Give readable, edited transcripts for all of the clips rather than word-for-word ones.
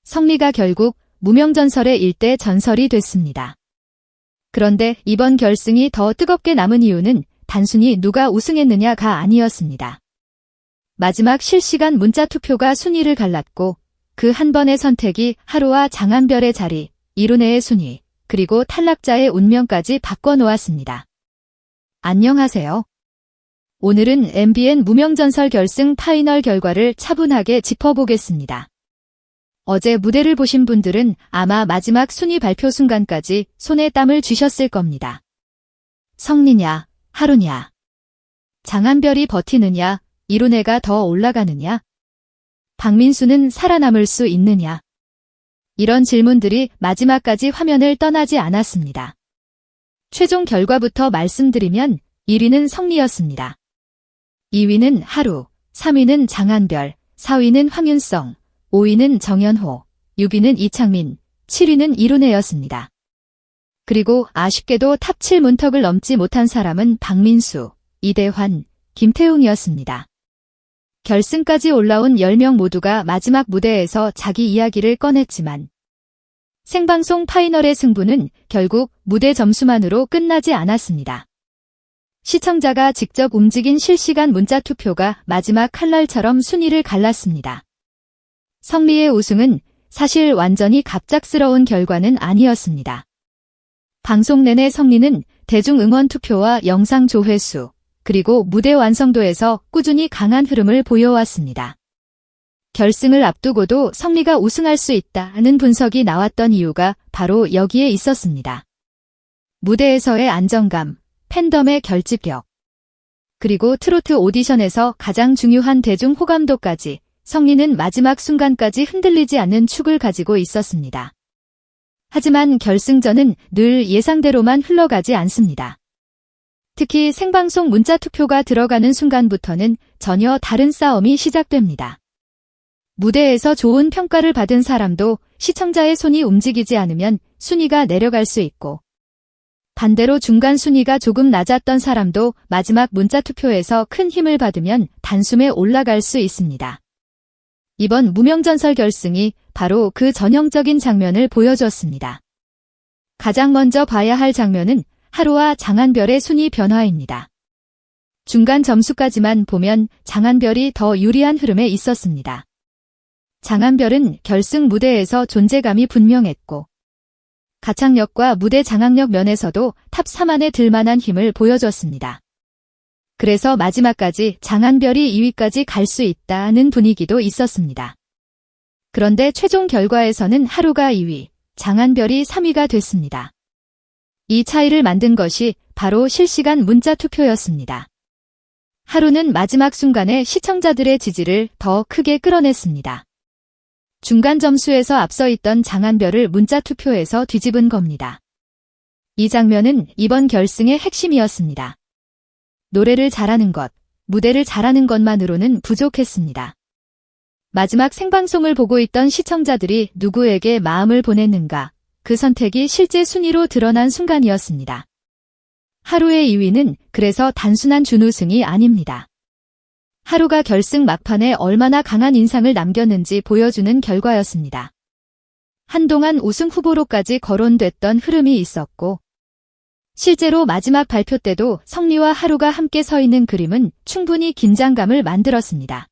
성리가 결국 무명전설의 일대 전설이 됐습니다. 그런데 이번 결승이 더 뜨겁게 남은 이유는 단순히 누가 우승했느냐가 아니었습니다. 마지막 실시간 문자 투표가 순위를 갈랐고 그 한 번의 선택이 하루와 장한별의 자리, 이룬혜의 순위, 그리고 탈락자의 운명까지 바꿔놓았습니다. 안녕하세요. 오늘은 MBN 무명전설 결승 파이널 결과를 차분하게 짚어보겠습니다. 어제 무대를 보신 분들은 아마 마지막 순위 발표 순간까지 손에 땀을 쥐셨을 겁니다. 성리냐, 하루냐, 장한별이 버티느냐, 이룬혜가 더 올라가느냐, 박민수는 살아남을 수 있느냐. 이런 질문들이 마지막까지 화면을 떠나지 않았습니다. 최종 결과부터 말씀드리면 1위는 성리였습니다. 2위는 하루, 3위는 장한별, 4위는 황윤성, 5위는 정연호, 6위는 이창민, 7위는 이룬혜였습니다. 그리고 아쉽게도 탑 7 문턱을 넘지 못한 사람은 박민수, 이대환, 김태웅이었습니다. 결승까지 올라온 10명 모두가 마지막 무대에서 자기 이야기를 꺼냈지만 생방송 파이널의 승부는 결국 무대 점수만으로 끝나지 않았습니다. 시청자가 직접 움직인 실시간 문자 투표가 마지막 칼날처럼 순위를 갈랐습니다. 성리의 우승은 사실 완전히 갑작스러운 결과는 아니었습니다. 방송 내내 성리는 대중응원 투표와 영상 조회수, 그리고 무대 완성도에서 꾸준히 강한 흐름을 보여왔습니다. 결승을 앞두고도 성리가 우승할 수 있다는 분석이 나왔던 이유가 바로 여기에 있었습니다. 무대에서의 안정감, 팬덤의 결집력, 그리고 트로트 오디션에서 가장 중요한 대중 호감도까지 성리는 마지막 순간까지 흔들리지 않는 축을 가지고 있었습니다. 하지만 결승전은 늘 예상대로만 흘러가지 않습니다. 특히 생방송 문자 투표가 들어가는 순간부터는 전혀 다른 싸움이 시작됩니다. 무대에서 좋은 평가를 받은 사람도 시청자의 손이 움직이지 않으면 순위가 내려갈 수 있고, 반대로 중간 순위가 조금 낮았던 사람도 마지막 문자 투표에서 큰 힘을 받으면 단숨에 올라갈 수 있습니다. 이번 무명전설 결승이 바로 그 전형적인 장면을 보여줬습니다. 가장 먼저 봐야 할 장면은 하루와 장한별의 순위 변화입니다. 중간 점수까지만 보면 장한별이 더 유리한 흐름에 있었습니다. 장한별은 결승 무대에서 존재감이 분명했고 가창력과 무대 장악력 면에서도 탑 3 안에 들만한 힘을 보여줬습니다. 그래서 마지막까지 장한별이 2위까지 갈 수 있다는 분위기도 있었습니다. 그런데 최종 결과에서는 하루가 2위, 장한별이 3위가 됐습니다. 이 차이를 만든 것이 바로 실시간 문자 투표였습니다. 하루는 마지막 순간에 시청자들의 지지를 더 크게 끌어냈습니다. 중간 점수에서 앞서 있던 장한별을 문자 투표에서 뒤집은 겁니다. 이 장면은 이번 결승의 핵심이었습니다. 노래를 잘하는 것, 무대를 잘하는 것만으로는 부족했습니다. 마지막 생방송을 보고 있던 시청자들이 누구에게 마음을 보냈는가, 그 선택이 실제 순위로 드러난 순간이었습니다. 하루의 2위는 그래서 단순한 준우승이 아닙니다. 하루가 결승 막판에 얼마나 강한 인상을 남겼는지 보여주는 결과였습니다. 한동안 우승 후보로까지 거론됐던 흐름이 있었고, 실제로 마지막 발표 때도 성리와 하루가 함께 서 있는 그림은 충분히 긴장감을 만들었습니다.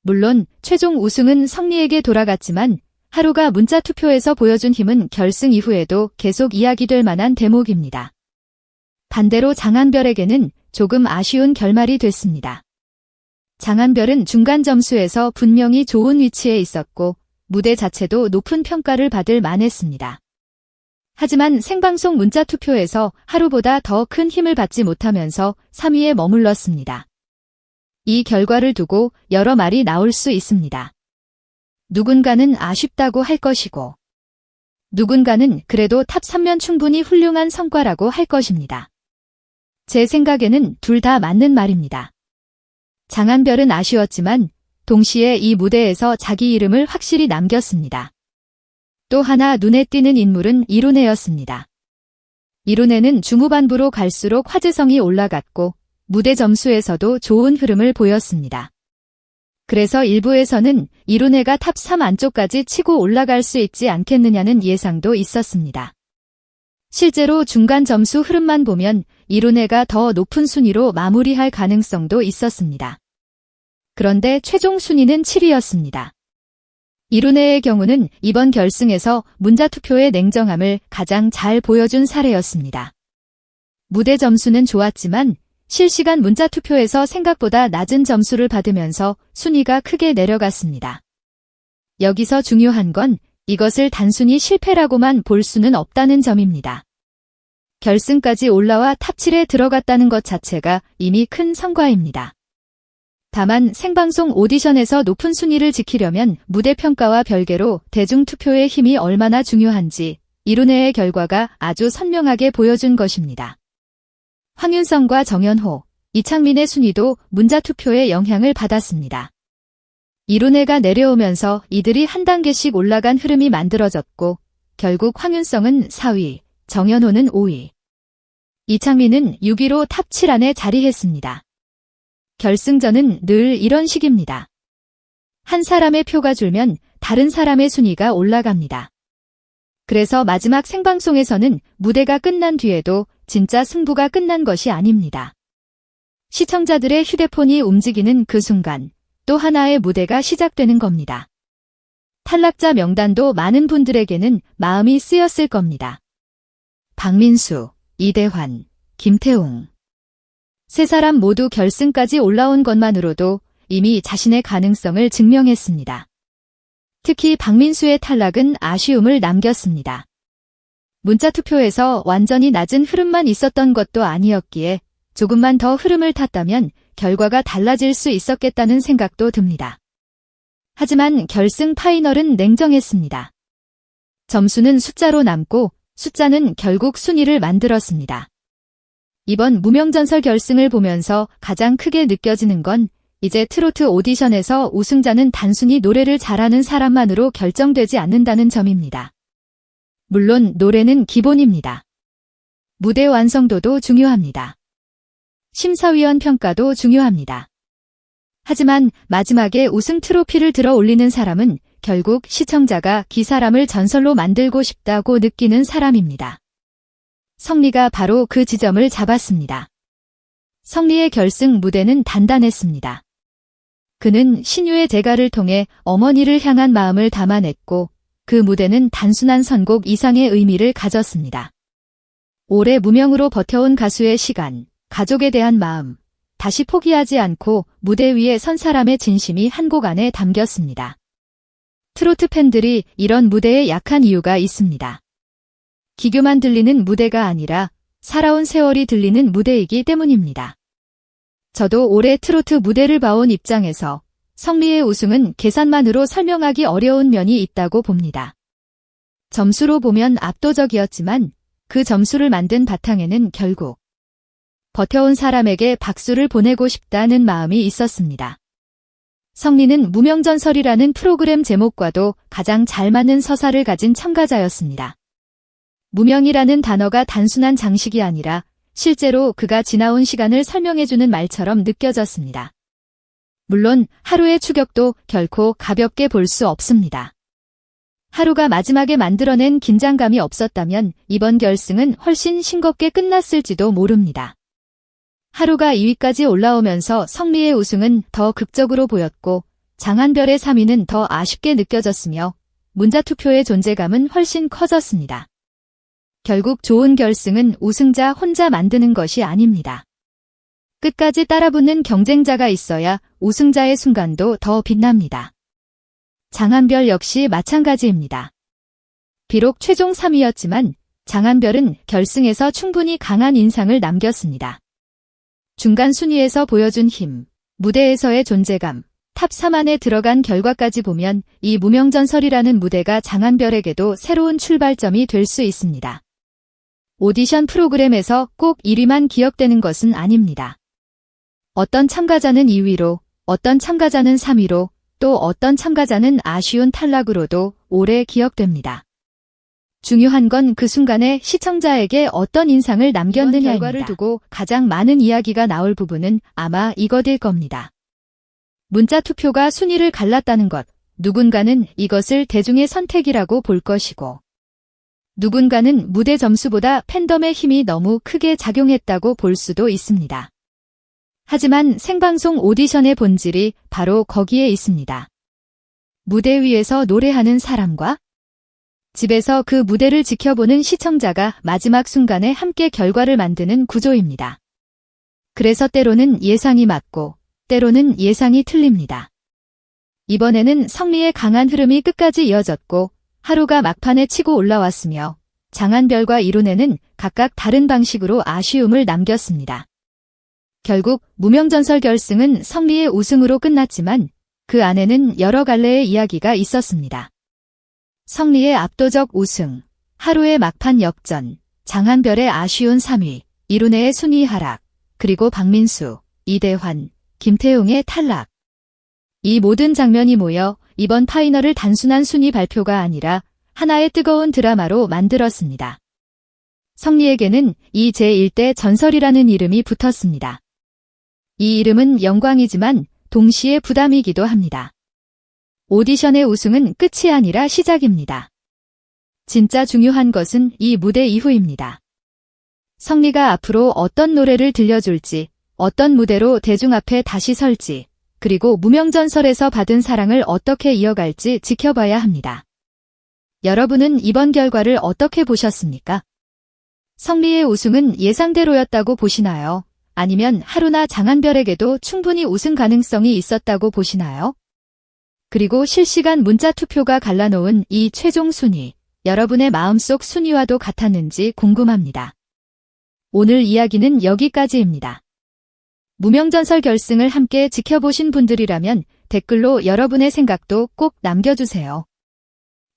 물론 최종 우승은 성리에게 돌아갔지만 하루가 문자 투표에서 보여준 힘은 결승 이후에도 계속 이야기될 만한 대목입니다. 반대로 장한별에게는 조금 아쉬운 결말이 됐습니다. 장한별은 중간 점수에서 분명히 좋은 위치에 있었고 무대 자체도 높은 평가를 받을 만했습니다. 하지만 생방송 문자 투표에서 하루보다 더 큰 힘을 받지 못하면서 3위에 머물렀습니다. 이 결과를 두고 여러 말이 나올 수 있습니다. 누군가는 아쉽다고 할 것이고, 누군가는 그래도 탑 3면 충분히 훌륭한 성과라고 할 것입니다. 제 생각에는 둘 다 맞는 말입니다. 장한별은 아쉬웠지만 동시에 이 무대에서 자기 이름을 확실히 남겼습니다. 또 하나 눈에 띄는 인물은 이룬혜였습니다. 이룬혜는 중후반부로 갈수록 화제성이 올라갔고 무대 점수에서도 좋은 흐름을 보였습니다. 그래서 일부에서는 이룬해가 탑 3 안쪽까지 치고 올라갈 수 있지 않겠느냐는 예상도 있었습니다. 실제로 중간 점수 흐름만 보면 이룬해가 더 높은 순위로 마무리할 가능성도 있었습니다. 그런데 최종 순위는 7위였습니다. 이룬해의 경우는 이번 결승에서 문자투표의 냉정함을 가장 잘 보여준 사례였습니다. 무대 점수는 좋았지만 실시간 문자투표에서 생각보다 낮은 점수를 받으면서 순위가 크게 내려갔습니다. 여기서 중요한 건 이것을 단순히 실패라고만 볼 수는 없다는 점입니다. 결승까지 올라와 탑 7에 들어갔다는 것 자체가 이미 큰 성과입니다. 다만 생방송 오디션에서 높은 순위를 지키려면 무대 평가와 별개로 대중투표의 힘이 얼마나 중요한지 이룬해의 결과가 아주 선명하게 보여준 것입니다. 황윤성과 정연호, 이창민의 순위도 문자투표의 영향을 받았습니다. 이룬해가 내려오면서 이들이 한 단계씩 올라간 흐름이 만들어졌고 결국 황윤성은 4위, 정연호는 5위, 이창민은 6위로 탑 7 안에 자리했습니다. 결승전은 늘 이런 식입니다. 한 사람의 표가 줄면 다른 사람의 순위가 올라갑니다. 그래서 마지막 생방송에서는 무대가 끝난 뒤에도 진짜 승부가 끝난 것이 아닙니다. 시청자들의 휴대폰이 움직이는 그 순간 또 하나의 무대가 시작되는 겁니다. 탈락자 명단도 많은 분들에게는 마음이 쓰였을 겁니다. 박민수, 이대환, 김태웅. 세 사람 모두 결승까지 올라온 것만으로도 이미 자신의 가능성을 증명했습니다. 특히 박민수의 탈락은 아쉬움을 남겼습니다. 문자투표에서 완전히 낮은 흐름만 있었던 것도 아니었기에 조금만 더 흐름을 탔다면 결과가 달라질 수 있었겠다는 생각도 듭니다. 하지만 결승 파이널은 냉정했습니다. 점수는 숫자로 남고 숫자는 결국 순위를 만들었습니다. 이번 무명전설 결승을 보면서 가장 크게 느껴지는 건 이제 트로트 오디션에서 우승자는 단순히 노래를 잘하는 사람만으로 결정되지 않는다는 점입니다. 물론 노래는 기본입니다. 무대 완성도도 중요합니다. 심사위원 평가도 중요합니다. 하지만 마지막에 우승 트로피를 들어 올리는 사람은 결국 시청자가 그 사람을 전설로 만들고 싶다고 느끼는 사람입니다. 성리가 바로 그 지점을 잡았습니다. 성리의 결승 무대는 단단했습니다. 그는 신유의 재가를 통해 어머니를 향한 마음을 담아냈고 그 무대는 단순한 선곡 이상의 의미를 가졌습니다. 오래 무명으로 버텨온 가수의 시간, 가족에 대한 마음, 다시 포기하지 않고 무대 위에 선 사람의 진심이 한 곡 안에 담겼습니다. 트로트 팬들이 이런 무대에 약한 이유가 있습니다. 기교만 들리는 무대가 아니라 살아온 세월이 들리는 무대이기 때문입니다. 저도 올해 트로트 무대를 봐온 입장에서 성리의 우승은 계산만으로 설명하기 어려운 면이 있다고 봅니다. 점수로 보면 압도적이었지만 그 점수를 만든 바탕에는 결국 버텨온 사람에게 박수를 보내고 싶다는 마음이 있었습니다. 성리는 무명전설이라는 프로그램 제목과도 가장 잘 맞는 서사를 가진 참가자였습니다. 무명이라는 단어가 단순한 장식이 아니라 실제로 그가 지나온 시간을 설명해주는 말처럼 느껴졌습니다. 물론 하루의 추격도 결코 가볍게 볼 수 없습니다. 하루가 마지막에 만들어낸 긴장감이 없었다면 이번 결승은 훨씬 싱겁게 끝났을지도 모릅니다. 하루가 2위까지 올라오면서 성리의 우승은 더 극적으로 보였고 장한별의 3위는 더 아쉽게 느껴졌으며 문자투표의 존재감은 훨씬 커졌습니다. 결국 좋은 결승은 우승자 혼자 만드는 것이 아닙니다. 끝까지 따라붙는 경쟁자가 있어야 우승자의 순간도 더 빛납니다. 장한별 역시 마찬가지입니다. 비록 최종 3위였지만 장한별은 결승에서 충분히 강한 인상을 남겼습니다. 중간 순위에서 보여준 힘, 무대에서의 존재감, 탑 3 안에 들어간 결과까지 보면 이 무명전설이라는 무대가 장한별에게도 새로운 출발점이 될 수 있습니다. 오디션 프로그램에서 꼭 1위만 기억되는 것은 아닙니다. 어떤 참가자는 2위로, 어떤 참가자는 3위로, 또 어떤 참가자는 아쉬운 탈락으로도 오래 기억됩니다. 중요한 건 그 순간에 시청자에게 어떤 인상을 남겼느냐입니다. 결과를 두고 가장 많은 이야기가 나올 부분은 아마 이것일 겁니다. 문자 투표가 순위를 갈랐다는 것, 누군가는 이것을 대중의 선택이라고 볼 것이고, 누군가는 무대 점수보다 팬덤의 힘이 너무 크게 작용했다고 볼 수도 있습니다. 하지만 생방송 오디션의 본질이 바로 거기에 있습니다. 무대 위에서 노래하는 사람과 집에서 그 무대를 지켜보는 시청자가 마지막 순간에 함께 결과를 만드는 구조입니다. 그래서 때로는 예상이 맞고 때로는 예상이 틀립니다. 이번에는 성리의 강한 흐름이 끝까지 이어졌고 하루가 막판에 치고 올라왔으며 장한별과 이룬혜는 각각 다른 방식으로 아쉬움을 남겼습니다. 결국 무명전설 결승은 성리의 우승으로 끝났지만 그 안에는 여러 갈래의 이야기가 있었습니다. 성리의 압도적 우승, 하루의 막판 역전, 장한별의 아쉬운 3위, 이룬혜의 순위 하락, 그리고 박민수, 이대환, 김태용의 탈락. 이 모든 장면이 모여 이번 파이널을 단순한 순위 발표가 아니라 하나의 뜨거운 드라마로 만들었습니다. 성리에게는 이 제1대 전설이라는 이름이 붙었습니다. 이 이름은 영광이지만 동시에 부담이기도 합니다. 오디션의 우승은 끝이 아니라 시작입니다. 진짜 중요한 것은 이 무대 이후입니다. 성리가 앞으로 어떤 노래를 들려줄지, 어떤 무대로 대중 앞에 다시 설지, 그리고 무명전설에서 받은 사랑을 어떻게 이어갈지 지켜봐야 합니다. 여러분은 이번 결과를 어떻게 보셨습니까? 성리의 우승은 예상대로였다고 보시나요? 아니면 하루나 장한별에게도 충분히 우승 가능성이 있었다고 보시나요? 그리고 실시간 문자 투표가 갈라놓은 이 최종 순위, 여러분의 마음속 순위와도 같았는지 궁금합니다. 오늘 이야기는 여기까지입니다. 무명전설 결승을 함께 지켜보신 분들이라면 댓글로 여러분의 생각도 꼭 남겨주세요.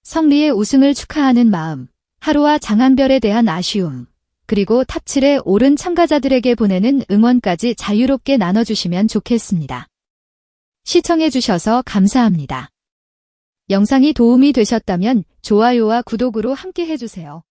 성리의 우승을 축하하는 마음, 하루와 장한별에 대한 아쉬움, 그리고 탑7에 오른 참가자들에게 보내는 응원까지 자유롭게 나눠주시면 좋겠습니다. 시청해주셔서 감사합니다. 영상이 도움이 되셨다면 좋아요와 구독으로 함께 해주세요.